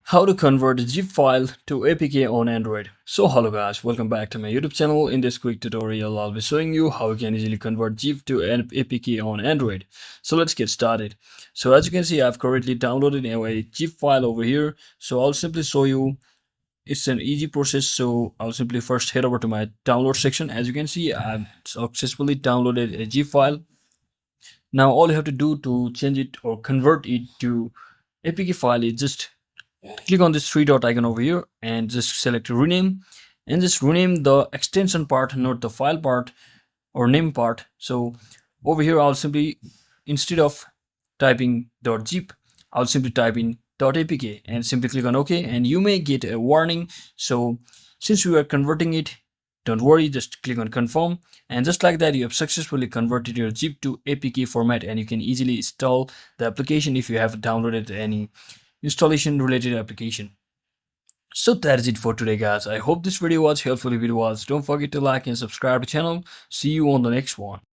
How to convert a zip file to APK on Android. So hello guys, welcome back to my YouTube channel. In this quick tutorial, I'll be showing you how you can easily convert zip to an APK on Android. So let's get started. So as you can see, I've currently downloaded a zip file over here. So I'll simply show you. It's an easy process. So I'll simply first head over to my download section. As you can see, I've successfully downloaded a zip file. Now all you have to do to change it or convert it to APK file is just click on this three dot icon over here and just select rename, and just rename the extension part, not the file part or name part. So over here I'll simply, instead of typing .zip, I'll simply type in .apk and simply click on OK, and you may get a warning. So since we are converting it, don't worry, just click on confirm, and just like that you have successfully converted your zip to APK format, and you can easily install the application if you have downloaded any installation related application. So that is it for today guys. I hope this video was helpful. If it was, don't forget to like and subscribe to the channel. See you on the next one.